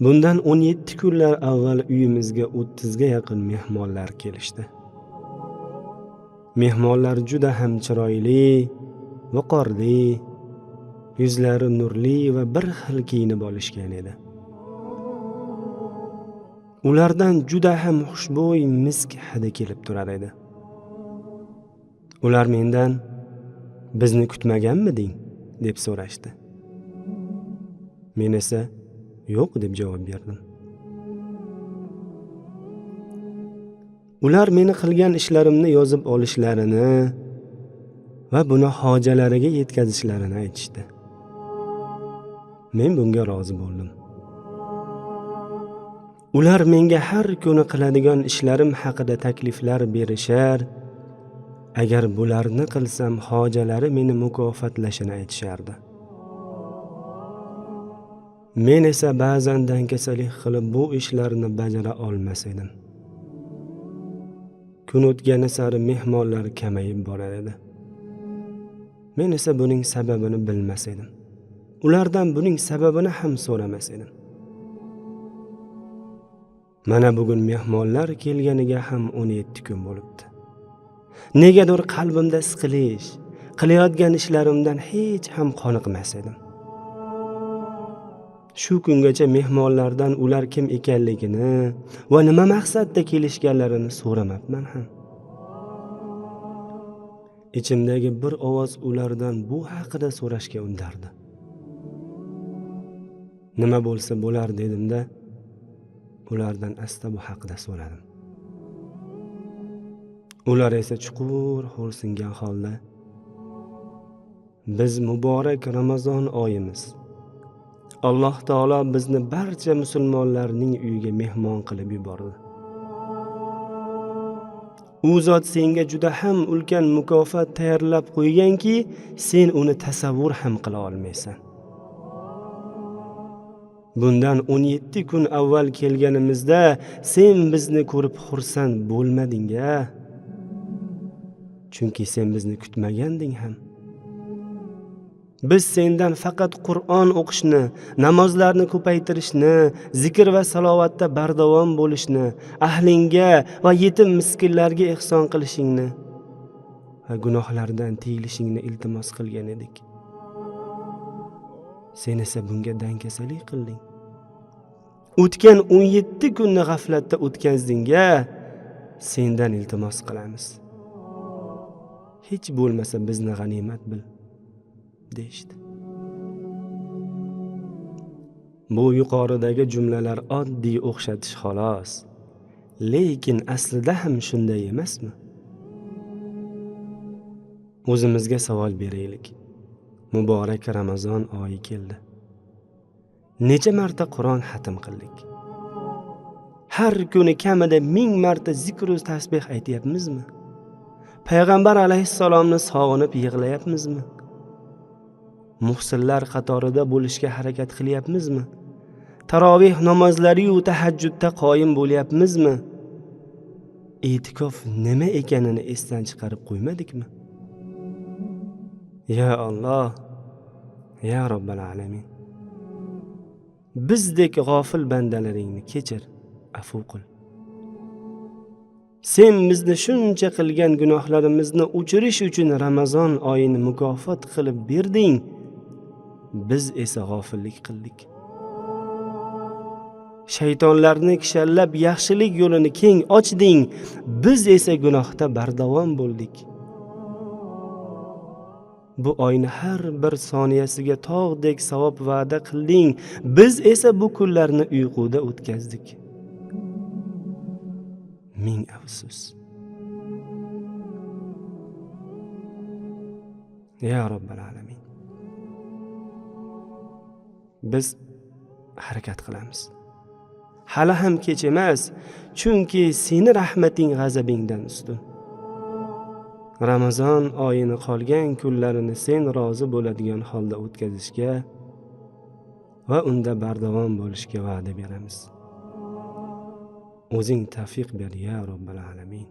Bundan 17 kunlar avval uyimizga 30 ga yaqin mehmonlar kelishdi. Mehmonlar juda ham chiroyli, viqorli, yuzlari nurli va bir xil kiyinib olishgan edi. Ulardan juda ham xushbo'y misk hidi kelib turar edi. Ular mendan "Bizni kutmaganmiding?" deb so'rashdi. Men esa "Yo'q" deb javob berdim. Ular meni qilgan ishlarimni yozib olishlarini va buni hojalariga yetkazishlarini aytishdi. Men bunga rozi bo'ldim. Ular menga har kuni qiladigan ishlarim haqida takliflar berishar, agar bularni qilsam hojalari meni mukofotlashini aytishardi. Men esa ba'zan dangasalik qilib bu ishlarni bajara olmas edim. Kun o'tgani sari mehmonlar kamayib borar edi. Men esa buning sababini bilmas edim. Ulardan buning sababini ham so'ramas edim. Mana bugun mehmonlar kelganiga ham 17 kun bo'libdi. Negadir qalbimda siqilish, qilayotgan ishlarimdan hech ham qoniqmas edim. Shu kungacha mehmonlardan ular kim ekanligini va nima maqsadda kelishganlarini so'ramabman ham. Ichimdagi bir ovoz ulardan bu haqida so'rashga undardi. Nima bo'lsa bo'lar dedimda, ulardan asta bu haqida so'radim. Ular esa chuqur xo'rsingan holda "Biz muborak Ramazon oyimiz. Alloh taolo bizni barcha musulmonlarning uyiga mehmon qilib yubordi. U zot senga juda ham ulkan mukofot tayyorlab qo'yganki, sen uni tasavvur ham qila olmaysan. Bundan 17 kun avval kelganimizda sen bizni ko'rib xursand bo'lmading-a? Chunki sen bizni kutmaganding ham. Biz sendan faqat Qur'on o'qishni, namozlarni ko'paytirishni, zikr va salovatda bardavom bo'lishni, ahlingga va yetim miskinlarga ihson qilishingni va gunohlardan tiyilishingni iltimos qilgan edik. Sen esa bunga dangasalik qilding. O'tgan 17 kunni g'aflatda o'tkazding-a? Sendan iltimos qilamiz. Hech bo'lmasa bizni g'animat bil", deyishdi. Bu yuqoridagi jumlalar oddiy o'xshatish xolos. Lekin aslida ham shunday emasmi? O'zimizga savol beraylik. Muborak Ramazon oyi keldi. Necha marta Qur'on xatm qildik? Har kuni kamida 1000 marta zikr va tasbih aytyapmizmi? Payg'ambar alayhissalomni sog'inib yig'layapmizmi? Muhsinlar qatorida bo'lishga harakat qilyapmizmi? Tarovih namozlari va tahajjudda qoyim bo'lyapmizmi? E'tikof nima ekanini esdan chiqarib qo'ymadikmi? Ya Alloh, ya Robbal alamin. Bizdek g'ofil bandalaringni kechir, afv qil. Sen bizni shuncha qilgan gunohlarimizni o'chirish uchun Ramazon oyini mukofot qilib berding. Biz esa g'ofillik qildik. Shaytonlarni kishallab yaxshilik yo'lini keng ochding. Biz esa gunohda bardavom bo'ldik. Bu oyni har bir soniyasiga tog'dek savob va'da qilding. Biz esa bu kunlarni uyquda o'tkazdik. Ming afsus. Ya Robbal alamin. Biz harakat qilamiz. Hali ham kech emas, chunki seni rahmating g'azabingdan ustun. Ramazon oyini qolgan kunlarini sen rozi bo'ladigan holda o'tkazishga va unda bardavom bo'lishga va'da beramiz. O'zing tavfiq ber ya Robbal alamin.